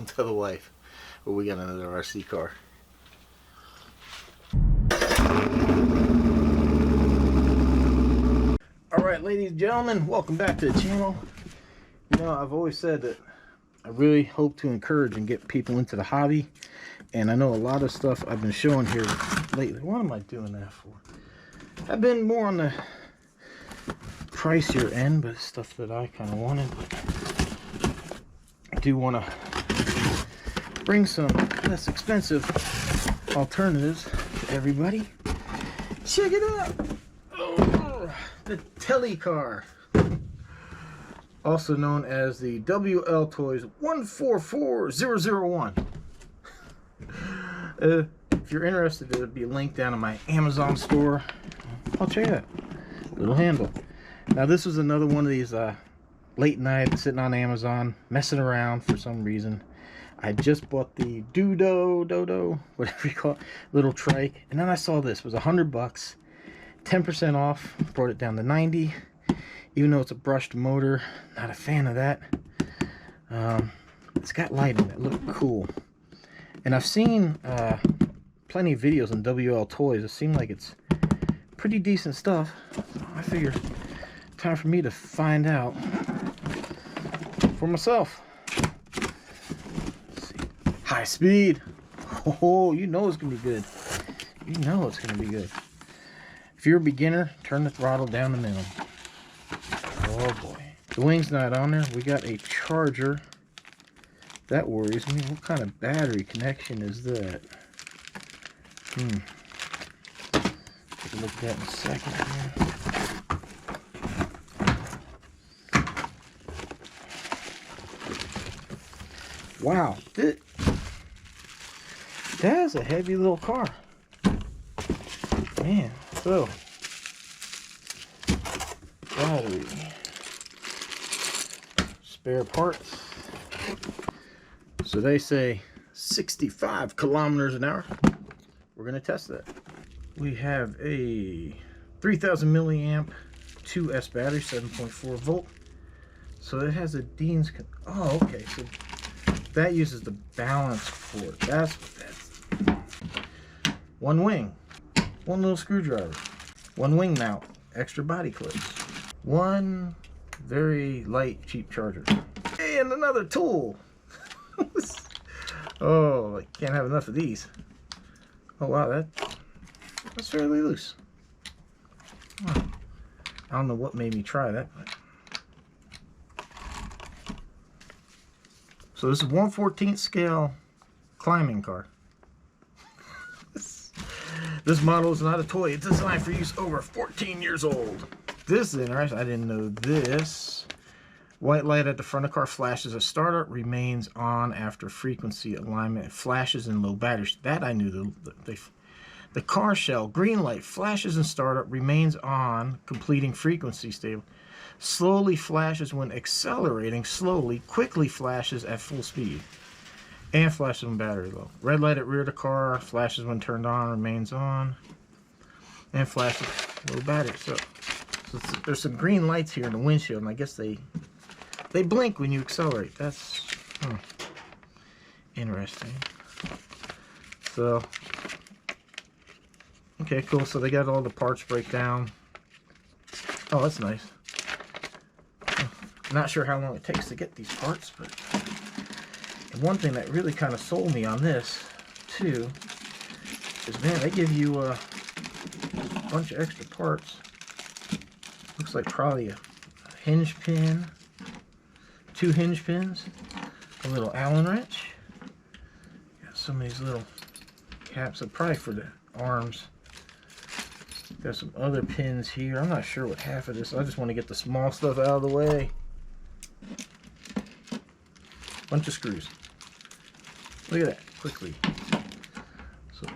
tell the wife. But we got another RC car. Alright, ladies and gentlemen, welcome back to the channel. You know, I've always said that I really hope to encourage and get people into the hobby. And I know a lot of stuff I've been showing here lately. What am I doing that for? I've been more on the pricier end, but it's stuff that I kind of wanted. But I do want to bring some less expensive alternatives to everybody. Check it out! Oh, the Telly car, also known as the WL Toys 144001. If you're interested, there'll be a link down in my Amazon store. I'll check it out. Little handle. Now this was another one of these late night sitting on Amazon messing around for some reason. I just bought the Dodo, whatever you call it, little trike, and then I saw this. It was $100, 10% off. Brought it down to 90. Even though it's a brushed motor, not a fan of that. It's got lighting that look cool, and I've seen plenty of videos on WL Toys. It seemed like it's pretty decent stuff. So I figured time for me to find out for myself. High speed. Oh, you know it's gonna be good. You know it's gonna be good. If you're a beginner, turn the throttle down to minimum. Oh boy. The wing's not on there. We got a charger. That worries me. What kind of battery connection is that? Take a look at that in a second here. Wow, that's a heavy little car, man. So, battery, spare parts. So they say 65 kilometers an hour. We're gonna test that. We have a 3000 milliamp 2S battery, 7.4 volt. So it has a Dean's. Oh, okay. So that uses the balance port. That's what that's. One wing, one little screwdriver, one wing mount, extra body clips, one very light cheap charger, and another tool. Oh, I can't have enough of these. Oh wow, that's fairly loose. Oh, I don't know what made me try that, but. So this is 1/14 scale climbing car. This model is not a toy. It's designed for use over 14 years old. This is interesting. I didn't know this. White light at the front of the car flashes at startup, remains on after frequency alignment. It flashes in low battery. That I knew. The car shell, green light, flashes in startup, remains on, completing frequency stable. Slowly flashes when accelerating, slowly, quickly flashes at full speed. And flashes when battery low. Red light at rear of the car, flashes when turned on, remains on. And flashes low battery. So there's some green lights here in the windshield, and I guess they blink when you accelerate. That's interesting. So, okay, cool. So they got all the parts breakdown. Oh, that's nice. Not sure how long it takes to get these parts, but one thing that really kind of sold me on this too is, man, they give you a bunch of extra parts. Looks like probably a hinge pin, 2 hinge pins, a little Allen wrench. Got some of these little caps, probably for the arms. Got some other pins here. I'm not sure what half of this. I just want to get the small stuff out of the way. Bunch of screws. Look at that, quickly. So, it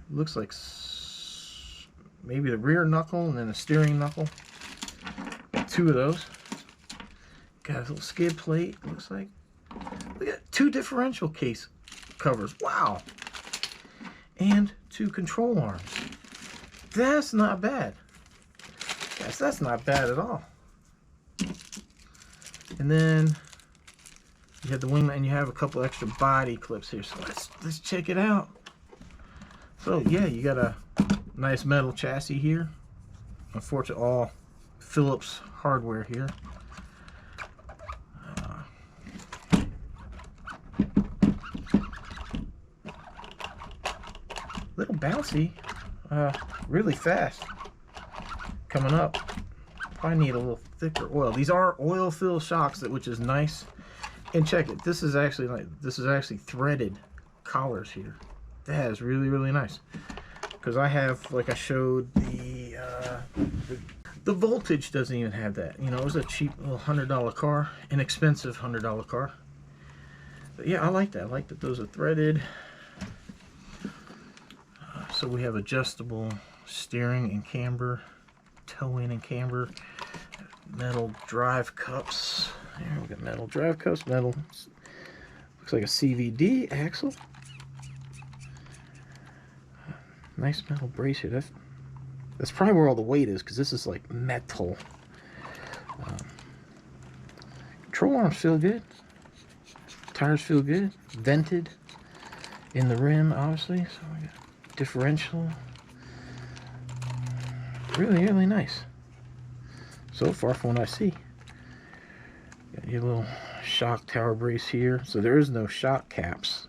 looks like maybe the rear knuckle and then the steering knuckle. 2 of those. Got a little skid plate, looks like. Look at 2 differential case covers. Wow. And 2 control arms. That's not bad. That's not bad at all. And then You have the wing, and you have a couple extra body clips here. So let's check it out. So yeah, you got a nice metal chassis here. Unfortunately, all Phillips hardware here. Little bouncy, really fast. Coming up, probably need a little thicker oil. These are oil-filled shocks, which is nice. And check it. This is actually threaded collars here. That is really, really nice. Because I have, like I showed, the Voltage doesn't even have that. You know, it was a cheap little $100 car, inexpensive $100 car. But yeah, I like that. I like that those are threaded. So we have adjustable steering and camber, toe in and camber, metal drive cups. There we got metal drive cups, metal. Looks like a CVD axle. Nice metal brace here. That's probably where all the weight is, because this is like metal. Control arms feel good. Tires feel good. Vented in the rim, obviously. So we got differential. Really, really nice. So far from what I see. Got your little shock tower brace here. So there is no shock caps.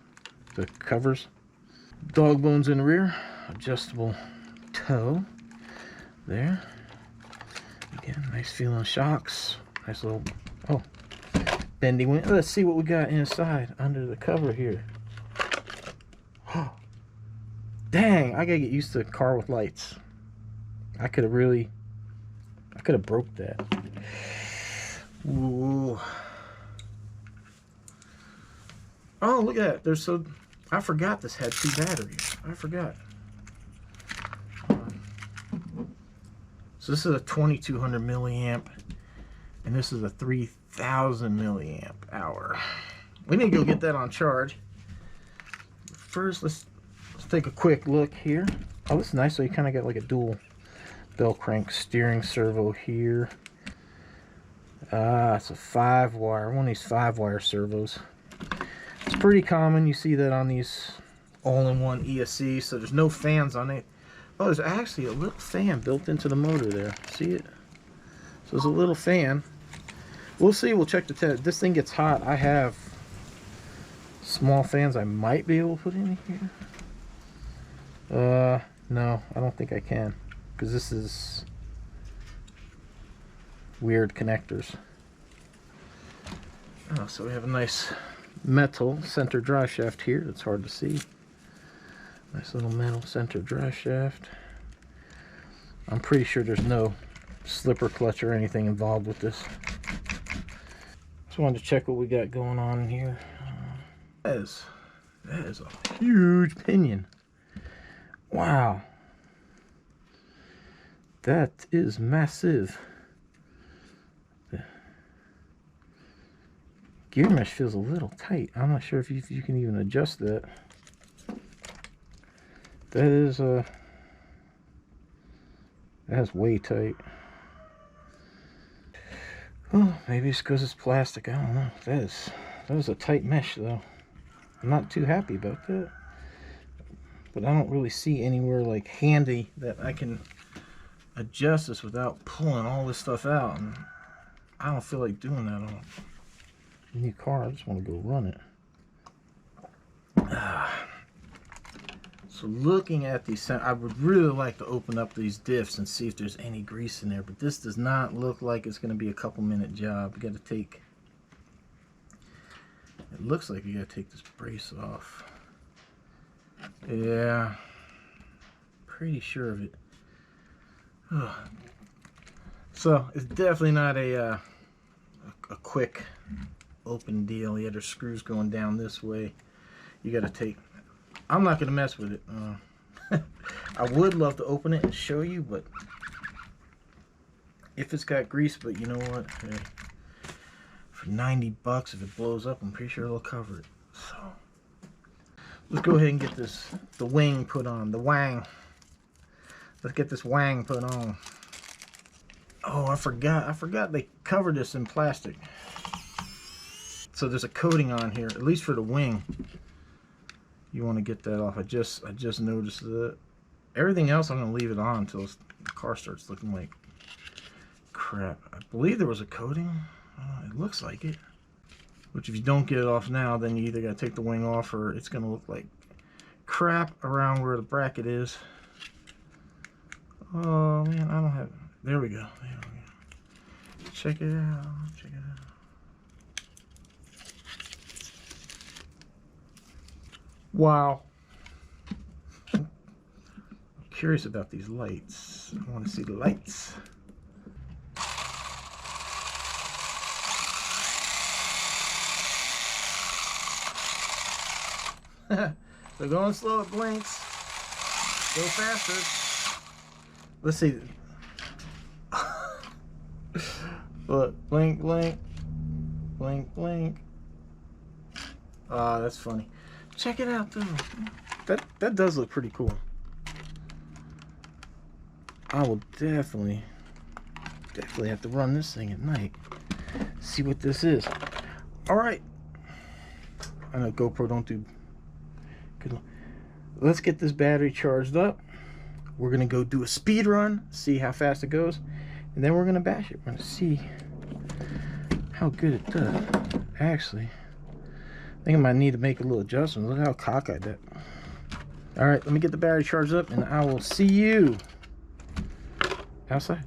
The covers. Dog bones in the rear. Adjustable toe. There. Again, nice feeling shocks. Nice little, oh, bendy wing. Let's see what we got inside under the cover here. Dang, I gotta get used to a car with lights. I could have broke that. Ooh. Oh, look at that. I forgot this had 2 batteries. I forgot. So this is a 2200 milliamp, and this is a 3000 milliamp hour. We need to go get that on charge. First, let's take a quick look here. Oh, this is nice. So you kind of got like a dual bell crank steering servo here. It's a 5-wire, one of these 5-wire servos. It's pretty common. You see that on these all-in-one ESC. So there's no fans on it. Oh, there's actually a little fan built into the motor there. See it? So there's a little fan. We'll see. We'll check the test. This thing gets hot. I have small fans I might be able to put in here. No, I don't think I can, because this is weird connectors. Oh, so we have a nice metal center drive shaft here. That's hard to see. Nice little metal center drive shaft. I'm pretty sure there's no slipper clutch or anything involved with this. Just wanted to check what we got going on in here. That is a huge pinion. Wow, that is massive. The gear mesh feels a little tight. I'm not sure if you can even adjust that. That's way tight. Oh, maybe it's because it's plastic. I don't know. That is a tight mesh though. I'm not too happy about that. But I don't really see anywhere like handy that I can adjust this without pulling all this stuff out. And I don't feel like doing that on a new car. I just want to go run it. So looking at these, I would really like to open up these diffs and see if there's any grease in there. But this does not look like it's going to be a couple-minute job. You got to take, it looks like you got to take this brace off. Yeah, pretty sure of it. So it's definitely not a quick open deal. Yeah, there's screws going down this way. You got to take. I'm not gonna mess with it. I would love to open it and show you, but if it's got grease, but you know what? Hey, for 90 bucks, if it blows up, I'm pretty sure it'll cover it. So. Let's go ahead and get the wing put on, the wang. Let's get this wang put on. Oh, I forgot they covered this in plastic. So there's a coating on here, at least for the wing. You want to get that off. I just noticed that. Everything else I'm going to leave it on until the car starts looking like crap. I believe there was a coating. It looks like it. Which if you don't get it off now, then you either got to take the wing off or it's going to look like crap around where the bracket is. Oh man, I don't have. There we go. There we go. Check it out. Check it out. Wow. I'm curious about these lights. I want to see the lights. So going slow, it blinks. Go faster. Let's see. Look, blink, blink, blink, blink. Ah, that's funny. Check it out, though. That does look pretty cool. I will definitely have to run this thing at night. See what this is. All right. I know GoPro don't do good. Let's get this battery charged up. We're gonna go do a speed run, see how fast it goes, and then we're gonna bash it. We're gonna see how good it does. Actually, I think I might need to make a little adjustment. Look how cockeyed that. All right, let me get the battery charged up, and I will see you outside.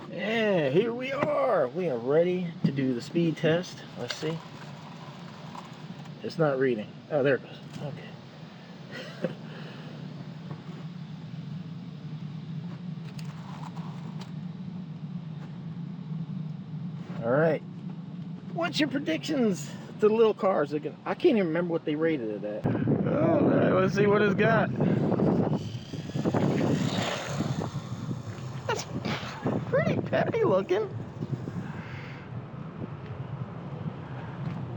Yeah, here we are. We are ready to do the speed test. Let's see. It's not reading. Oh, there it goes. Okay. All right. What's your predictions to the little cars? I can't even remember what they rated it at. Oh, all right, let's see what it's got. That's pretty peppy looking.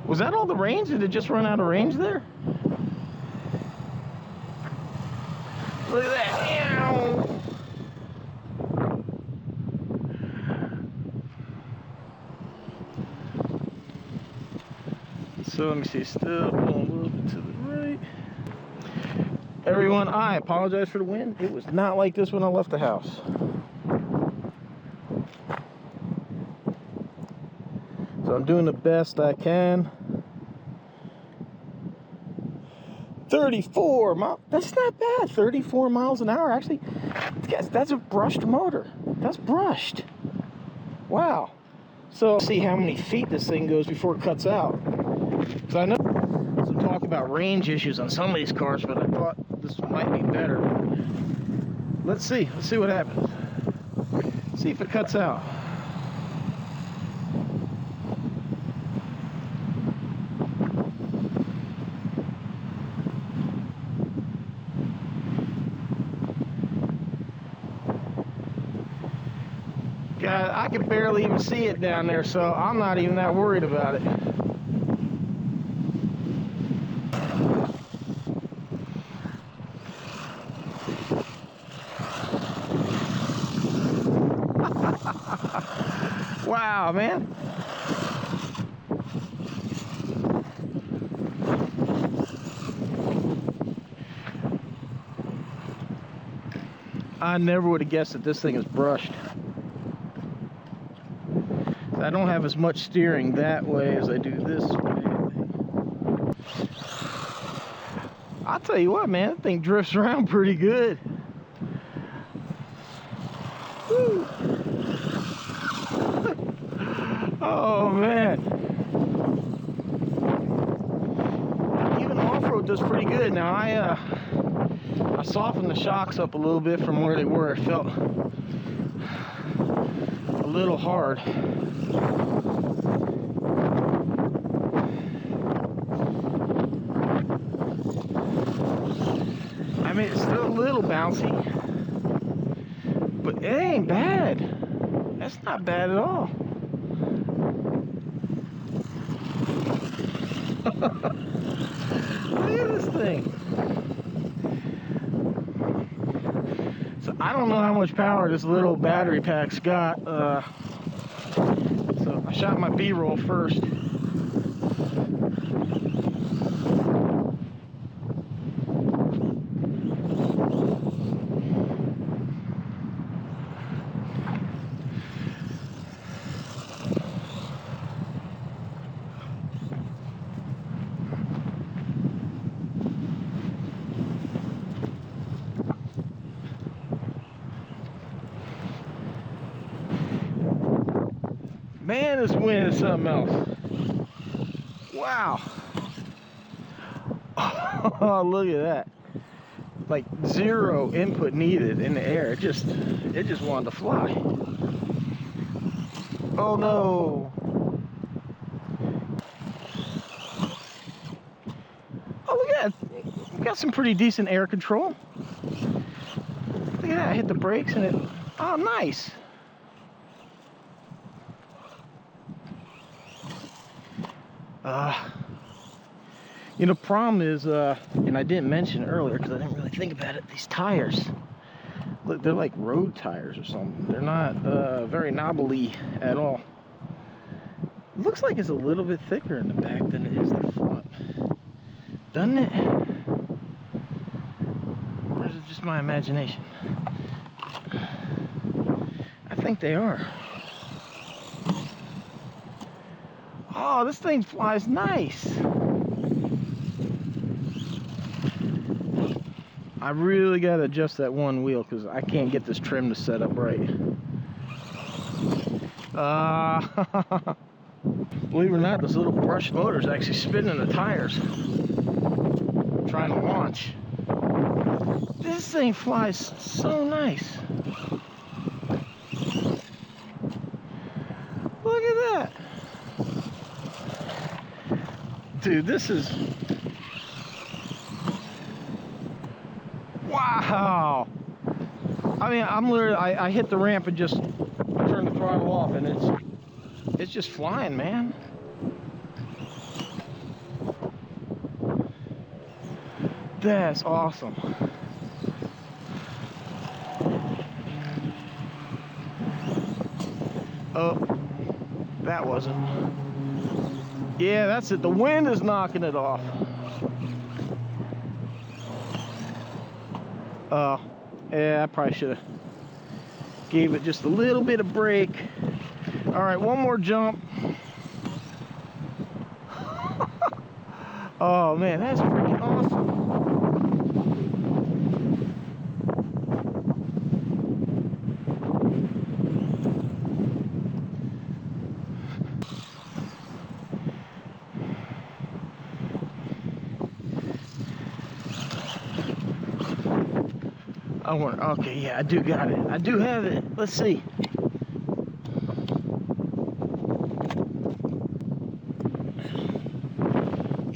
Was that all the range? Did it just run out of range there? Look at that. Meow. So let me see, still going a little bit to the right. Everyone, I apologize for the wind. It was not like this when I left the house. So I'm doing the best I can. 34 miles, that's not bad. 34 miles an hour, actually. That's a brushed motor. That's brushed. Wow. So let's see how many feet this thing goes before it cuts out. Because I know some talk about range issues on some of these cars, but I thought this might be better. Let's see what happens. See if it cuts out. I can barely even see it down there, so I'm not even that worried about it. Wow, man. I never would have guessed that this thing is brushed. I don't have as much steering that way as I do this way. I'll tell you what, man, that thing drifts around pretty good. Woo. Oh, man. Even off-road does pretty good. Now, I softened the shocks up a little bit from where they were. It felt a little hard. I mean, it's still a little bouncy, but it ain't bad. That's not bad at all. Look at this thing. So I don't know how much power this little battery pack's got. So I shot my B-roll first. Man, this wind is something else. Wow. Oh, look at that. Like zero input needed in the air. It just wanted to fly. Oh no. Oh, look at that. We got some pretty decent air control. Look at that. I hit the brakes and it. Oh, nice. You know, problem is, and I didn't mention earlier because I didn't really think about it, these tires. Look, they're like road tires or something. They're not very knobbly at all. It looks like it's a little bit thicker in the back than it is the front. Doesn't it? Or is it just my imagination? I think they are. Oh, this thing flies nice. I really got to adjust that one wheel because I can't get this trim to set up right. Believe it or not, this little brush motor is actually spinning the tires. Trying to launch. This thing flies so nice. Look at that. Dude, this is... Wow. I mean, I'm literally, I hit the ramp and just turned the throttle off and it's just flying, man. That's awesome. Oh, that wasn't. Yeah, that's it. The wind is knocking it off. Yeah, I probably should have gave it just a little bit of brake. All right, one more jump. Oh man, that's freaking awesome. I want, okay, yeah, I do got it. I do have it. Let's see.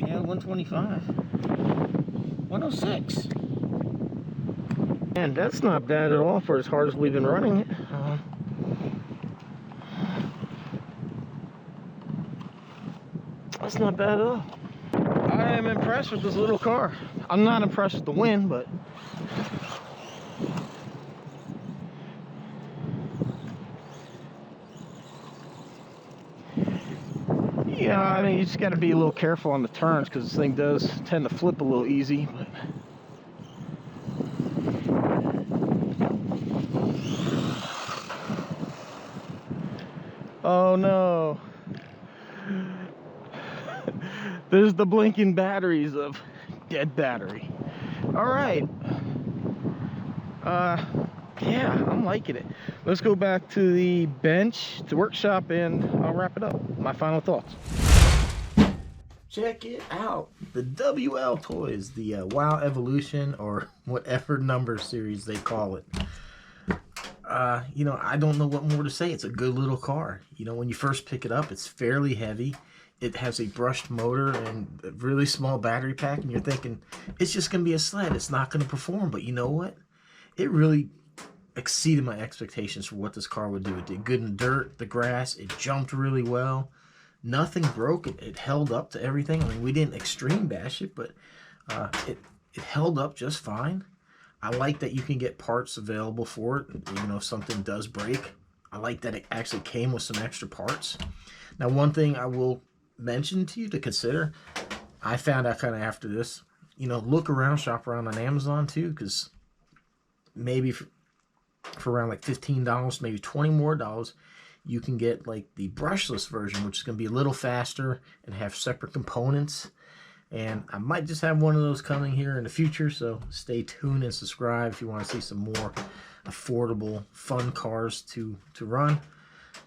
Yeah, 125. 106. Man, that's not bad at all for as hard as we've been running it. That's not bad at all. I am impressed with this little car. I'm not impressed with the wind, but yeah, I mean, you just got to be a little careful on the turns because this thing does tend to flip a little easy. But oh no. There's the blinking batteries of dead battery. All right. Yeah, I'm liking it. Let's go back to the bench, to workshop, and I'll wrap it up. My final thoughts. Check it out. The WL Toys, the WOW Evolution, or whatever number series they call it. You know, I don't know what more to say. It's a good little car. You know, when you first pick it up, it's fairly heavy. It has a brushed motor and a really small battery pack, and you're thinking, it's just going to be a sled. It's not going to perform. But you know what? It really exceeded my expectations for what this car would do. It did good in the dirt, the grass. It jumped really well. Nothing broke. It held up to everything. I mean, we didn't extreme bash it, but it held up just fine. I like that you can get parts available for it, you know, if something does break. I like that it actually came with some extra parts. Now, one thing I will mention to you to consider, I found out kind of after this, you know, look around, shop around on Amazon too, because maybe for around like $15, maybe $20 more, you can get like the brushless version, which is going to be a little faster and have separate components. And I might just have one of those coming here in the future, so stay tuned and subscribe if you want to see some more affordable, fun cars to run.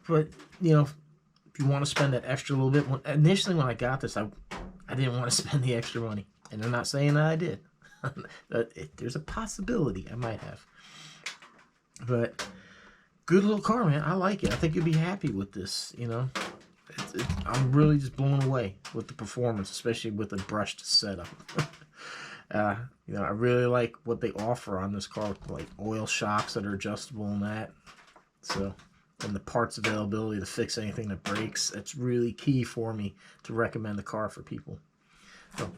But, you know, if you want to spend that extra little bit, initially when I got this, I didn't want to spend the extra money. And I'm not saying that I did. There's a possibility I might have. But good little car, man. I like it. I think you'll be happy with this, you know. I'm really just blown away with the performance, especially with the brushed setup. You know, I really like what they offer on this car, like oil shocks that are adjustable and that. So, and the parts availability to fix anything that breaks. That's really key for me to recommend the car for people. So,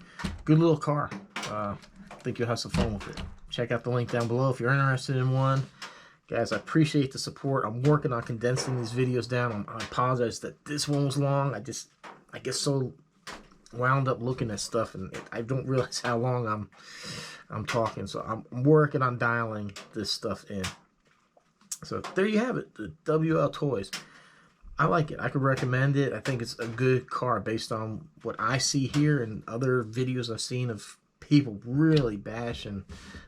good little car. I think you'll have some fun with it. Check out the link down below if you're interested in one. Guys, I appreciate the support. I'm working on condensing these videos down. I apologize that this one was long. I get so wound up looking at stuff, and I don't realize how long I'm talking. So I'm working on dialing this stuff in. So there you have it, the WL Toys. I like it. I could recommend it. I think it's a good car based on what I see here and other videos I've seen of people really bashing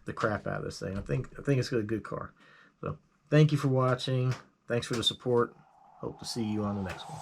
the crap out of this thing. I think it's a good car. So, thank you for watching. Thanks for the support. Hope to see you on the next one.